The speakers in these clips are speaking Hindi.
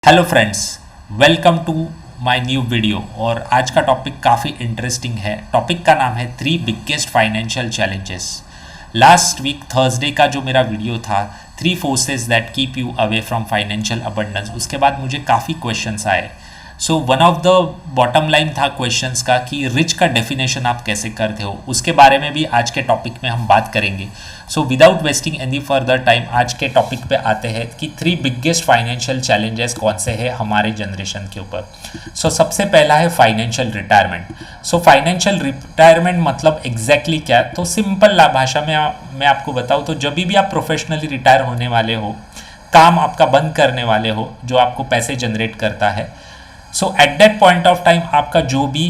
Hello friends, welcome to my new video. और आज का टॉपिक काफ़ी इंटरेस्टिंग है। टॉपिक का नाम है 3 biggest financial challenges. Last week Thursday का जो मेरा वीडियो था 3 forces that keep you away from financial abundance, उसके बाद मुझे काफ़ी क्वेश्चंस आए। So one of the bottom line था क्वेश्चंस का कि रिच का डेफिनेशन आप कैसे करते हो, उसके बारे में भी आज के टॉपिक में हम बात करेंगे। So without wasting any further time आज के टॉपिक पे आते हैं कि 3 बिगेस्ट फाइनेंशियल चैलेंजेस कौन से हैं हमारे जनरेशन के ऊपर। सो सबसे पहला है financial retirement. So financial retirement मतलब एग्जैक्टली क्या, तो सिंपल भाषा में मैं आपको बताऊँ तो जब भी आप प्रोफेशनली रिटायर होने वाले हो, काम आपका बंद करने वाले हो जो आपको पैसे जनरेट करता है, so at that point of time आपका जो भी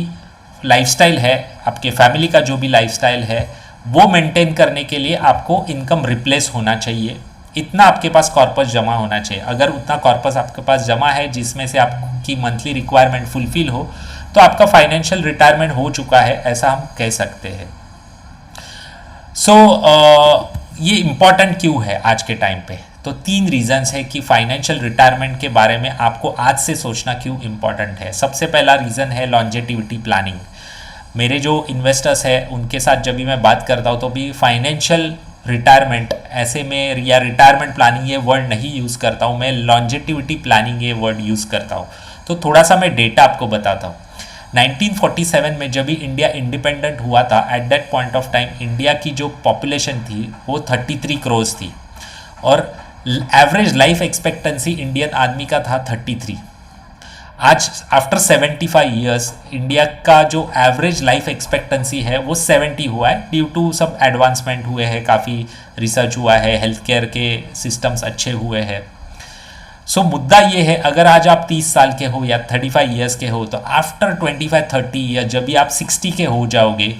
लाइफस्टाइल है, आपके फैमिली का जो भी लाइफस्टाइल है, वो मेंटेन करने के लिए आपको इनकम रिप्लेस होना चाहिए। इतना आपके पास कॉर्पस जमा होना चाहिए। अगर उतना कॉर्पस आपके पास जमा है जिसमें से आपकी मंथली रिक्वायरमेंट फुलफिल हो, तो आपका फाइनेंशियल रिटायरमेंट हो चुका है, ऐसा हम कह सकते हैं। ये इम्पॉर्टेंट क्यों है आज के टाइम पे? तो 3 रीजंस है कि फाइनेंशियल रिटायरमेंट के बारे में आपको आज से सोचना क्यों इम्पॉर्टेंट है। सबसे पहला रीज़न है लॉन्जेटिविटी प्लानिंग। मेरे जो इन्वेस्टर्स हैं उनके साथ जब भी मैं बात करता हूँ तो भी फाइनेंशियल रिटायरमेंट ऐसे में या रिटायरमेंट प्लानिंग ये वर्ड नहीं यूज़ करता हूँ, मैं लॉन्जेटिविटी प्लानिंग ये वर्ड यूज़ करता हूँ। तो थोड़ा सा मैं डेटा आपको बताता हूँ। 1947 में जब भी इंडिया इंडिपेंडेंट हुआ था, eight that point of time India की जो पॉपुलेशन थी वो 33 करोड़ थी और एवरेज लाइफ एक्सपेक्टेंसी इंडियन आदमी का था 33। आज आफ्टर 75 ईयर्स इंडिया का जो एवरेज लाइफ एक्सपेक्टेंसी है वो 70 हुआ है। ड्यू टू सब एडवांसमेंट हुए हैं, काफ़ी रिसर्च हुआ है, हेल्थ केयर के सिस्टम्स अच्छे हुए हैं। सो मुद्दा ये है, अगर आज आप 30 साल के हो या 35 ईयर्स के हो, तो आफ्टर 25-30 ईयर जब भी आप 60 के हो जाओगे,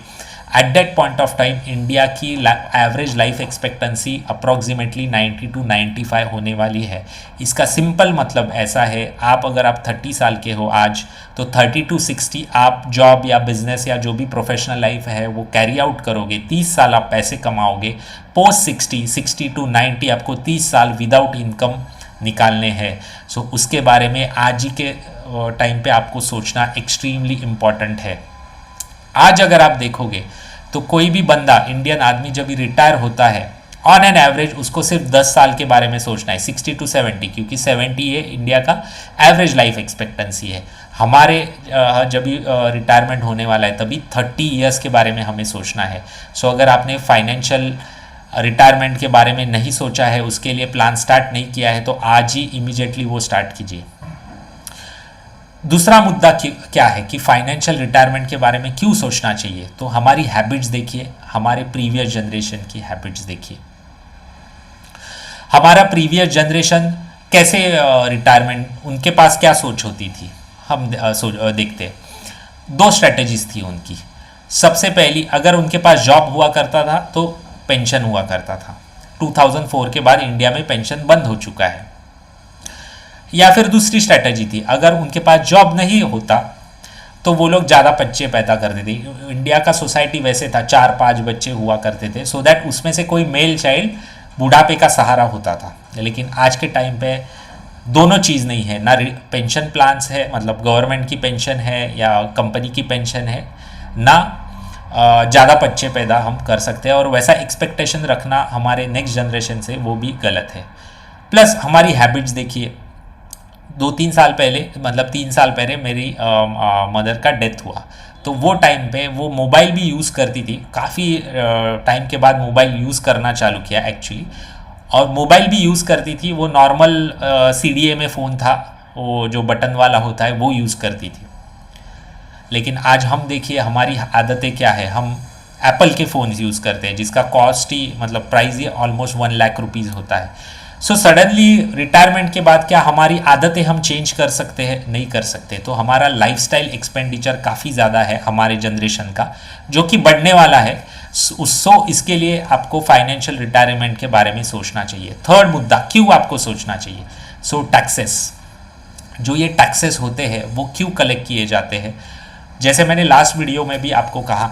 at that point of time India की average life expectancy approximately 90 to 95 होने वाली है। इसका सिंपल मतलब ऐसा है, अगर आप 30 साल के हो आज, तो 30 to 60 आप जॉब या बिजनेस या जो भी प्रोफेशनल लाइफ है वो कैरी आउट करोगे। 30 साल आप पैसे कमाओगे। पोस्ट 60 to 90 आपको 30 साल विदाउट इनकम निकालने हैं। सो उसके बारे में आज ही के टाइम पे आपको सोचना एक्सट्रीमली इम्पॉर्टेंट है। आज अगर आप देखोगे तो कोई भी बंदा, इंडियन आदमी जब भी रिटायर होता है, ऑन एन एवरेज उसको सिर्फ 10 साल के बारे में सोचना है, 60 to 70, क्योंकि 70 ये इंडिया का एवरेज लाइफ एक्सपेक्टेंसी है। हमारे जब भी रिटायरमेंट होने वाला है तभी 30 ईयर्स के बारे में हमें सोचना है। सो अगर आपने फाइनेंशियल रिटायरमेंट के बारे में नहीं सोचा है, उसके लिए प्लान स्टार्ट नहीं किया है, तो आज ही इमीडिएटली वो स्टार्ट कीजिए। दूसरा मुद्दा क्या है कि फाइनेंशियल रिटायरमेंट के बारे में क्यों सोचना चाहिए, तो हमारी हैबिट्स देखिए, हमारे प्रीवियस जनरेशन की हैबिट्स देखिए। हमारा प्रीवियस जनरेशन कैसे रिटायरमेंट, उनके पास क्या सोच होती थी, हम देखते। 2 स्ट्रेटजीज थी उनकी। सबसे पहली, अगर उनके पास जॉब हुआ करता था तो पेंशन हुआ करता था। 2004 के बाद इंडिया में पेंशन बंद हो चुका है। या फिर दूसरी स्ट्रैटेजी थी, अगर उनके पास जॉब नहीं होता तो वो लोग ज़्यादा बच्चे पैदा करते थे। इंडिया का सोसाइटी वैसे था, 4-5 बच्चे हुआ करते थे, सो दैट उसमें से कोई मेल चाइल्ड बुढ़ापे का सहारा होता था। लेकिन आज के टाइम पे दोनों चीज़ नहीं है, ना पेंशन प्लान्स है, मतलब गवर्नमेंट की पेंशन है या कंपनी की पेंशन है, ना ज़्यादा बच्चे पैदा हम कर सकते हैं, और वैसा एक्सपेक्टेशन रखना हमारे नेक्स्ट जनरेशन से वो भी गलत है। प्लस हमारी हैबिट्स देखिए, 2-3 साल पहले, मतलब 3 साल पहले मेरी मदर का डेथ हुआ, तो वो टाइम पे वो मोबाइल भी यूज़ करती थी। काफ़ी टाइम के बाद मोबाइल यूज़ करना चालू किया एक्चुअली, और मोबाइल भी यूज़ करती थी। वो नॉर्मल CDA में फ़ोन था, वो जो बटन वाला होता है वो यूज़ करती थी। लेकिन आज हम देखिए हमारी आदतें क्या है, हम एप्पल के फ़ोन्स यूज़ करते हैं जिसका कॉस्ट ही, मतलब प्राइस ही ऑलमोस्ट 1 लाख रुपीज़ होता है। सो सडनली रिटायरमेंट के बाद क्या हमारी आदतें हम चेंज कर सकते हैं? नहीं कर सकते। तो हमारा लाइफस्टाइल एक्सपेंडिचर काफ़ी ज़्यादा है हमारे जनरेशन का, जो कि बढ़ने वाला है। इसके लिए आपको फाइनेंशियल रिटायरमेंट के बारे में सोचना चाहिए। थर्ड मुद्दा, क्यों आपको सोचना चाहिए? टैक्सेस। जो ये टैक्सेस होते हैं वो क्यों कलेक्ट किए जाते हैं? जैसे मैंने लास्ट वीडियो में भी आपको कहा,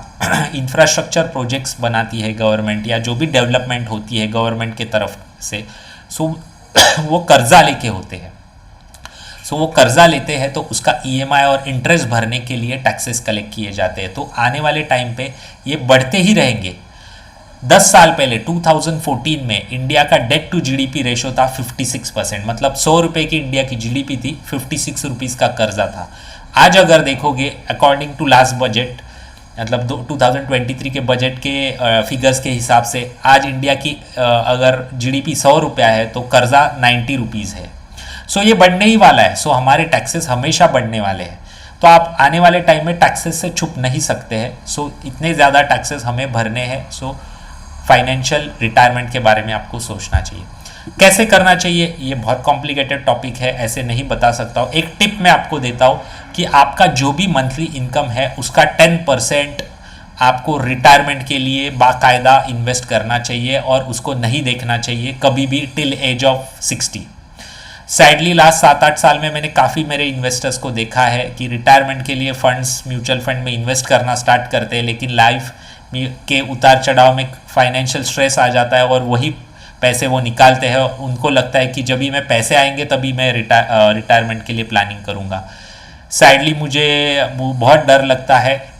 इंफ्रास्ट्रक्चर प्रोजेक्ट्स बनाती है गवर्नमेंट, या जो भी डेवलपमेंट होती है गवर्नमेंट के तरफ से, वो कर्जा लेके होते हैं। सो वो कर्जा लेते हैं तो उसका ईएमआई और इंटरेस्ट भरने के लिए टैक्सेस कलेक्ट किए जाते हैं। तो आने वाले टाइम पे ये बढ़ते ही रहेंगे। 10 साल पहले 2014 में इंडिया का डेट टू जीडीपी रेशो था 56%, मतलब 100 रुपये की इंडिया की जीडीपी थी, 56 रुपीज़ का कर्जा था। आज अगर देखोगे अकॉर्डिंग टू लास्ट बजट, मतलब 2023 के बजट के फिगर्स के हिसाब से आज इंडिया की अगर जीडीपी 100 रुपया है तो कर्जा 90 रुपीज़ है। सो ये बढ़ने ही वाला है। सो हमारे टैक्सेस हमेशा बढ़ने वाले हैं। तो आप आने वाले टाइम में टैक्सेस से छुप नहीं सकते हैं। सो इतने ज़्यादा टैक्सेस हमें भरने हैं। सो फाइनेंशियल रिटायरमेंट के बारे में आपको सोचना चाहिए। कैसे करना चाहिए, ये बहुत कॉम्प्लिकेटेड टॉपिक है, ऐसे नहीं बता सकता हूँ। एक टिप मैं आपको देता हूँ कि आपका जो भी मंथली इनकम है उसका 10% आपको रिटायरमेंट के लिए बाकायदा इन्वेस्ट करना चाहिए और उसको नहीं देखना चाहिए कभी भी till as of 60। Sadly last 7-8 साल में मैंने काफ़ी मेरे इन्वेस्टर्स को देखा है कि रिटायरमेंट के लिए फंड्स म्यूचुअल फंड में इन्वेस्ट करना स्टार्ट करते हैं, लेकिन लाइफ के उतार चढ़ाव में फाइनेंशियल स्ट्रेस आ जाता है और वही पैसे वो निकालते हैं। उनको लगता है कि जब भी मैं पैसे आएंगे तभी मैं रिटायरमेंट के लिए प्लानिंग करूँगा। सैडली मुझे बहुत डर लगता है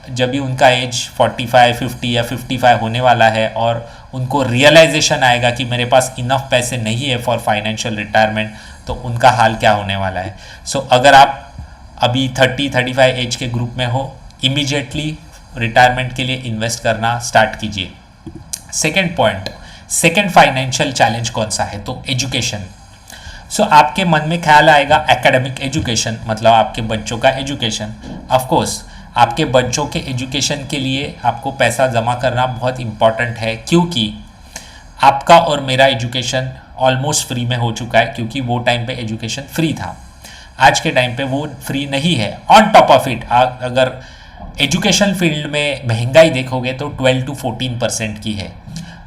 जब भी उनका एज 45, 50 या 55 होने वाला है और उनको रियलाइजेशन आएगा कि मेरे पास इनफ पैसे नहीं है फॉर फाइनेंशियल रिटायरमेंट, तो उनका हाल क्या होने वाला है। सो अगर आप अभी 30-35 एज के ग्रुप में हो, इमीडिएटली रिटायरमेंट के लिए इन्वेस्ट करना स्टार्ट कीजिए। Second point, second financial challenge कौन सा है, तो एजुकेशन। सो आपके मन में ख्याल आएगा एकेडमिक एजुकेशन, मतलब आपके बच्चों का एजुकेशन। ऑफ कोर्स आपके बच्चों के एजुकेशन के लिए आपको पैसा जमा करना बहुत इम्पॉर्टेंट है, क्योंकि आपका और मेरा एजुकेशन ऑलमोस्ट फ्री में हो चुका है, क्योंकि वो टाइम पे एजुकेशन फ्री था। आज के टाइम पे वो फ्री नहीं है। ऑन टॉप ऑफ इट अगर एजुकेशन फील्ड में महंगाई देखोगे तो 12 to 14% की है।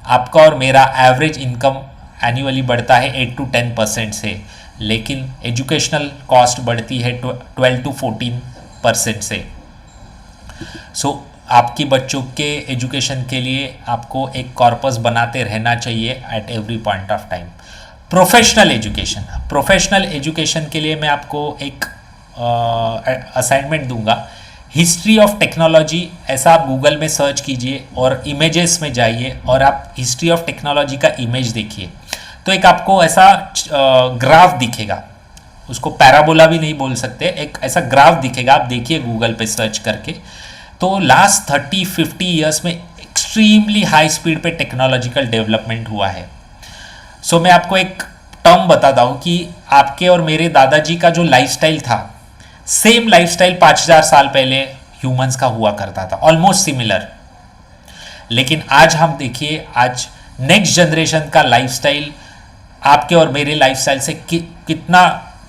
आपका और मेरा एवरेज इनकम एनुअली बढ़ता है 8 to 10% से, लेकिन एजुकेशनल कॉस्ट बढ़ती है 12 to 14% से। सो आपकी बच्चों के एजुकेशन के लिए आपको एक कॉर्पस बनाते रहना चाहिए at every point of time. Professional education, professional education के लिए मैं आपको एक असाइनमेंट दूंगा। हिस्ट्री ऑफ टेक्नोलॉजी, ऐसा आप गूगल में सर्च कीजिए और इमेजेस में जाइए और आप हिस्ट्री ऑफ टेक्नोलॉजी का इमेज देखिए, तो एक आपको ऐसा ग्राफ दिखेगा, उसको पैराबोला भी नहीं बोल सकते, एक ऐसा ग्राफ दिखेगा, आप देखिए गूगल पे सर्च करके। तो लास्ट 30-50 ईयर्स में एक्सट्रीमली हाई स्पीड पे टेक्नोलॉजिकल डेवलपमेंट हुआ है। सो मैं आपको एक टर्म बताता हूँ कि आपके और मेरे दादाजी का जो लाइफस्टाइल था, सेम लाइफस्टाइल 5000 साल पहले ह्यूमंस का हुआ करता था, ऑलमोस्ट सिमिलर। लेकिन आज हम देखिए, आज नेक्स्ट जनरेशन का लाइफस्टाइल आपके और मेरे लाइफस्टाइल से कितना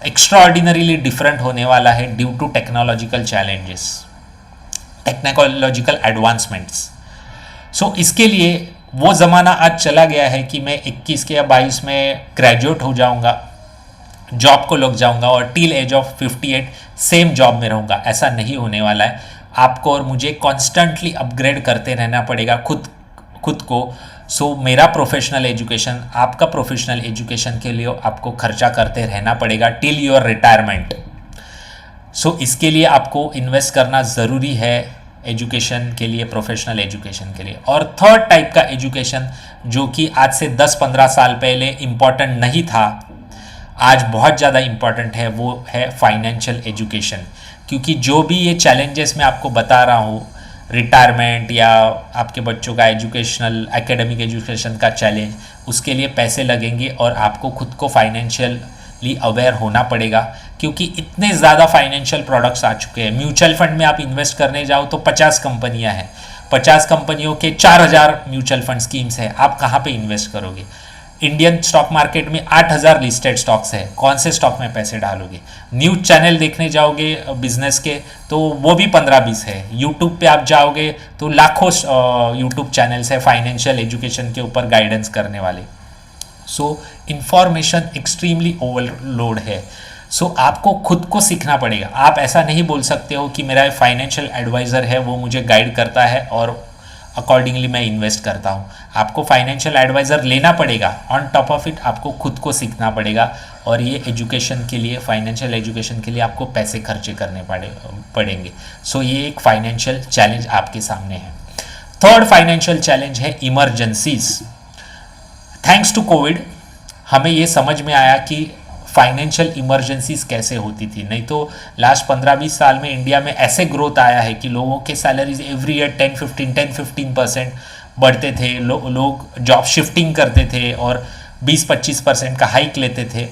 एक्स्ट्राऑर्डिनरीली डिफरेंट होने वाला है due to technological challenges, technological advancements. So इसके लिए वो ज़माना आज चला गया है कि मैं 21 के या 22 में ग्रेजुएट हो जाऊंगा, जॉब को लग जाऊंगा और till as of 58 same job में रहूंगा। ऐसा नहीं होने वाला है। आपको और मुझे कॉन्स्टेंटली अपग्रेड करते रहना पड़ेगा खुद को। सो मेरा प्रोफेशनल एजुकेशन, आपका प्रोफेशनल एजुकेशन के लिए आपको खर्चा करते रहना पड़ेगा टिल योर रिटायरमेंट। सो इसके लिए आपको इन्वेस्ट करना ज़रूरी है एजुकेशन के लिए, प्रोफेशनल एजुकेशन के लिए। और थर्ड टाइप का एजुकेशन जो कि आज से 10-15 साल पहले इम्पॉर्टेंट नहीं था, आज बहुत ज़्यादा इम्पॉर्टेंट है, वो है फाइनेंशियल एजुकेशन। क्योंकि जो भी ये चैलेंजेस मैं आपको बता रहा हूँ, रिटायरमेंट या आपके बच्चों का एजुकेशनल एकेडमिक एजुकेशन का चैलेंज, उसके लिए पैसे लगेंगे और आपको खुद को फाइनेंशियली अवेयर होना पड़ेगा। क्योंकि इतने ज़्यादा फाइनेंशियल प्रोडक्ट्स आ चुके हैं। म्यूचुअल फंड में आप इन्वेस्ट करने जाओ तो 50 कंपनियां हैं, 50 कंपनियों के 4000 म्यूचुअल फंड स्कीम्स हैं। आप कहाँ पे इन्वेस्ट करोगे? इंडियन स्टॉक मार्केट में 8000 लिस्टेड स्टॉक्स है, कौन से स्टॉक में पैसे डालोगे? न्यूज़ चैनल देखने जाओगे बिजनेस के तो वो भी 15-20 है। यूट्यूब पे आप जाओगे तो लाखों यूट्यूब चैनल्स है फाइनेंशियल एजुकेशन के ऊपर गाइडेंस करने वाले। सो इंफॉर्मेशन एक्सट्रीमली ओवरलोड है। सो आपको खुद को सीखना पड़ेगा। आप ऐसा नहीं बोल सकते हो कि मेरा फाइनेंशियल एडवाइज़र है, वो मुझे गाइड करता है और अकॉर्डिंगली मैं इन्वेस्ट करता हूँ। आपको फाइनेंशियल एडवाइज़र लेना पड़ेगा। ऑन टॉप ऑफ इट आपको खुद को सीखना पड़ेगा और ये एजुकेशन के लिए, फाइनेंशियल एजुकेशन के लिए आपको पैसे खर्चे करने पड़ेंगे। सो ये एक फाइनेंशियल चैलेंज आपके सामने है। थर्ड फाइनेंशियल चैलेंज है इमरजेंसीज। थैंक्स टू कोविड हमें ये समझ में आया कि फाइनेंशियल इमरजेंसीज कैसे होती थी। नहीं तो लास्ट 15-20 साल में इंडिया में ऐसे ग्रोथ आया है कि लोगों के सैलरीज एवरी ईयर 10-15% बढ़ते थे, लोग जॉब शिफ्टिंग करते थे और 20-25% का हाइक लेते थे।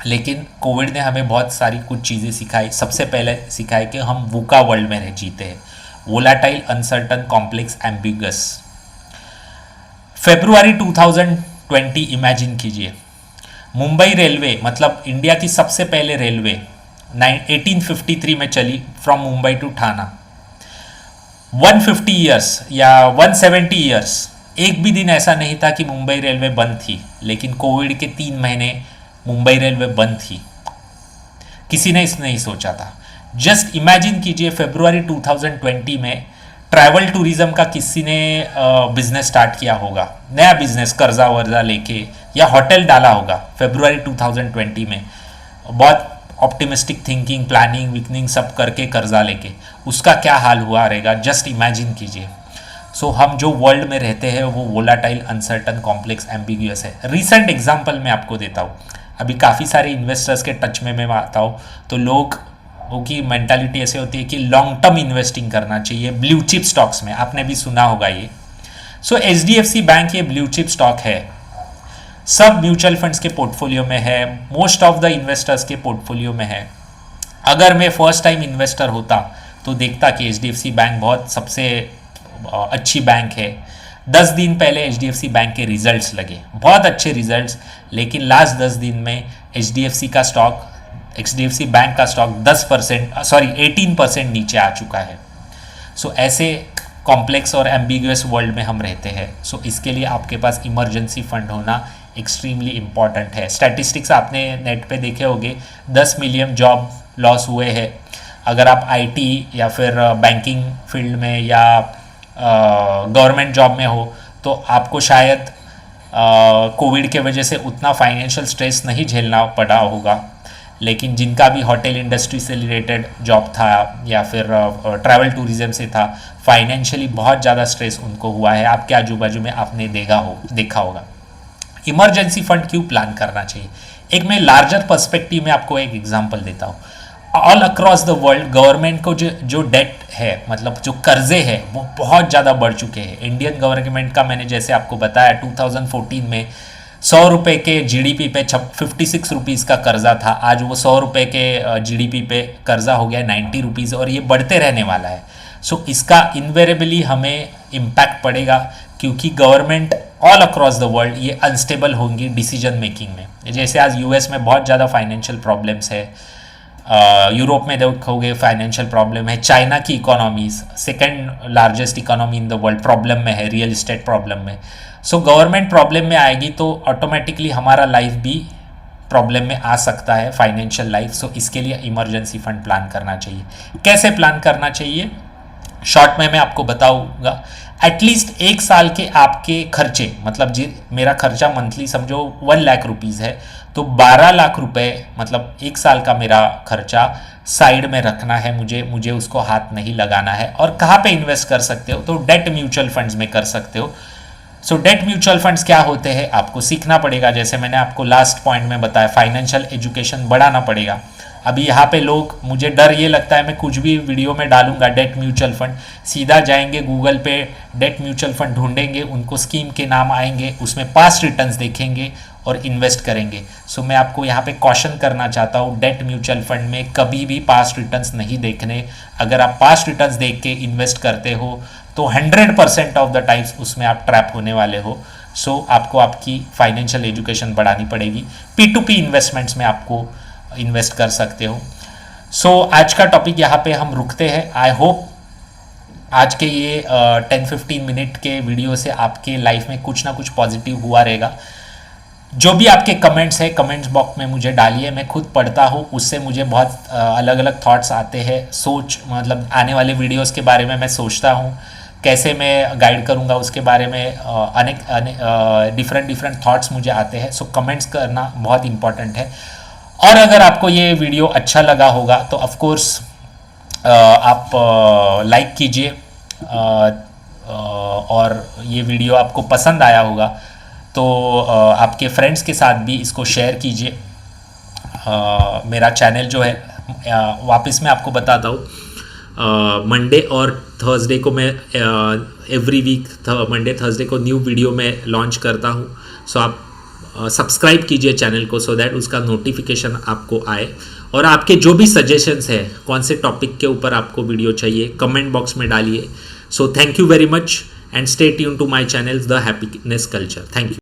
लेकिन कोविड ने हमें बहुत सारी कुछ चीज़ें सिखाई। सबसे पहले सिखाई कि हम वूका वर्ल्ड में रह जीते हैं, वोलाटाइल, अनसर्टन, कॉम्प्लेक्स, एम्बिगस। फरवरी 2020 इमेजिन कीजिए, मुंबई रेलवे मतलब इंडिया की सबसे पहले रेलवे 1853 में चली फ्रॉम मुंबई टू ठाना। 150 ईयर्स या 170 ईयर्स, एक भी दिन ऐसा नहीं था कि मुंबई रेलवे बंद थी। लेकिन कोविड के 3 महीने मुंबई रेलवे बंद थी, किसी ने इसने नहीं सोचा था। जस्ट इमेजिन कीजिए फरवरी 2020 में ट्रैवल टूरिज्म का किसी ने बिजनेस स्टार्ट किया होगा, नया बिजनेस कर्जा वर्जा लेके, या होटल डाला होगा फरवरी 2020 में, बहुत ऑप्टिमिस्टिक थिंकिंग, प्लानिंग विकनिंग सब करके कर्जा लेके, उसका क्या हाल हुआ रहेगा जस्ट इमेजिन कीजिए। सो हम जो वर्ल्ड में रहते हैं वो वोलाटाइल, अनसर्टन, कॉम्प्लेक्स, एम्बिग्यूअस है। रिसेंट एग्जाम्पल मैं आपको देता हूँ। अभी काफ़ी सारे इन्वेस्टर्स के टच में मैं आता हूँ तो लोग की मेंटालिटी ऐसे होती है कि लॉन्ग टर्म इन्वेस्टिंग करना चाहिए ब्लू चिप स्टॉक्स में, आपने भी सुना होगा ये। सो HDFC बैंक ये ब्लू चिप स्टॉक है, सब म्यूचुअल फंड्स के पोर्टफोलियो में है, मोस्ट ऑफ द इन्वेस्टर्स के पोर्टफोलियो में है। अगर मैं फर्स्ट टाइम इन्वेस्टर होता तो देखता कि HDFC बैंक बहुत सबसे अच्छी बैंक है। 10 दिन पहले HDFC बैंक के रिजल्ट्स लगे, बहुत अच्छे रिजल्ट्स, लेकिन लास्ट 10 दिन में HDFC बैंक का स्टॉक 18% नीचे आ चुका है। सो ऐसे कॉम्प्लेक्स और एम्बिगुअस वर्ल्ड में हम रहते हैं। सो इसके लिए आपके पास इमरजेंसी फंड होना एक्सट्रीमली इम्पॉर्टेंट है। स्टैटिस्टिक्स आपने नेट पे देखे होंगे, 10 मिलियन जॉब लॉस हुए हैं। अगर आप IT या फिर बैंकिंग फील्ड में या गवर्नमेंट जॉब में हो तो आपको शायद कोविड के वजह से उतना फाइनेंशियल स्ट्रेस नहीं झेलना पड़ा होगा। लेकिन जिनका भी होटल इंडस्ट्री से रिलेटेड जॉब था या फिर ट्रैवल टूरिज्म से था, फाइनेंशियली बहुत ज़्यादा स्ट्रेस उनको हुआ है। आपके आजू बाजू में आपने देखा होगा। इमरजेंसी फंड क्यों प्लान करना चाहिए? एक मैं लार्जर पर्सपेक्टिव में आपको एक एग्जांपल देता हूँ। All across the world government को जो डेट है, मतलब जो कर्जे है, वो बहुत ज़्यादा बढ़ चुके हैं। इंडियन गवर्नमेंट का मैंने जैसे आपको बताया 2014 में 100 रुपये के GDP पे 56 रुपीज़ का कर्जा था। आज वो 100 रुपये के GDP पे कर्जा हो गया 90 रुपीज़, और ये बढ़ते रहने वाला है। सो इसका इन्वेरेबली हमें इम्पैक्ट पड़ेगा, क्योंकि government all across the world ये अनस्टेबल होंगी डिसीजन मेकिंग में। जैसे आज US में बहुत ज़्यादा फाइनेंशियल प्रॉब्लम्स है, यूरोप में देखोगे फाइनेंशियल प्रॉब्लम है, चाइना की economies second largest economy in the world problem में है, रियल इस्टेट प्रॉब्लम में। सो गवर्नमेंट प्रॉब्लम में आएगी तो ऑटोमेटिकली हमारा लाइफ भी प्रॉब्लम में आ सकता है, फाइनेंशियल लाइफ। सो इसके लिए इमरजेंसी फंड प्लान करना चाहिए। कैसे प्लान करना चाहिए शॉर्ट में मैं आपको बताऊंगा। एटलीस्ट 1 साल के आपके खर्चे, मतलब मेरा खर्चा मंथली समझो 1 लाख रुपीज़ है, तो 12 लाख रुपए मतलब 1 साल का मेरा खर्चा साइड में रखना है मुझे उसको हाथ नहीं लगाना है। और कहाँ पे इन्वेस्ट कर सकते हो? तो डेट म्यूचुअल फंड्स में कर सकते हो। सो डेट म्यूचुअल फंड्स क्या होते हैं आपको सीखना पड़ेगा। जैसे मैंने आपको लास्ट पॉइंट में बताया, फाइनेंशियल एजुकेशन बढ़ाना पड़ेगा। अभी यहाँ पे लोग, मुझे डर ये लगता है मैं कुछ भी वीडियो में डालूंगा डेट म्यूचुअल फंड, सीधा जाएंगे गूगल पे डेट म्यूचुअल फंड ढूंढेंगे, उनको स्कीम के नाम आएंगे, उसमें पास्ट रिटर्न्स देखेंगे और इन्वेस्ट करेंगे। सो मैं आपको यहाँ पे कॉशन करना चाहता हूँ, डेट म्यूचुअल फंड में कभी भी पास्ट रिटर्न्स नहीं देखने। अगर आप पास्ट रिटर्न्स देख के इन्वेस्ट करते हो तो 100% ऑफ द टाइम्स उसमें आप ट्रैप होने वाले हो। सो आपको आपकी फाइनेंशियल एजुकेशन बढ़ानी पड़ेगी। P2P इन्वेस्टमेंट्स में आपको इन्वेस्ट कर सकते हो। सो आज का टॉपिक यहाँ पे हम रुकते हैं। आई होप आज के ये 10-15 मिनट के वीडियो से आपके लाइफ में कुछ ना कुछ पॉजिटिव हुआ रहेगा। जो भी आपके कमेंट्स है कमेंट्स बॉक्स में मुझे डालिए, मैं खुद पढ़ता हूँ, उससे मुझे बहुत अलग अलग थॉट्स आते हैं। मतलब आने वाले वीडियोस के बारे में मैं सोचता हूँ। कैसे मैं गाइड करूँगा उसके बारे में अनेक डिफरेंट थॉट्स मुझे आते हैं। सो कमेंट्स करना बहुत इम्पॉर्टेंट है। और अगर आपको ये वीडियो अच्छा लगा होगा तो ऑफ कोर्स आप लाइक कीजिए, और ये वीडियो आपको पसंद आया होगा तो आपके फ्रेंड्स के साथ भी इसको शेयर कीजिए। मेरा चैनल जो है, वापस मैं आपको बताता हूँ, मंडे और थर्सडे को मैं एवरी वीक मंडे थर्सडे को न्यू वीडियो में लॉन्च करता हूँ। सो आप सब्सक्राइब कीजिए चैनल को, सो दैट उसका नोटिफिकेशन आपको आए। और आपके जो भी सजेशंस है, कौन से टॉपिक के ऊपर आपको वीडियो चाहिए, कमेंट बॉक्स में डालिए। So thank you very much and stay tune to my channel the happiness culture. Thank you.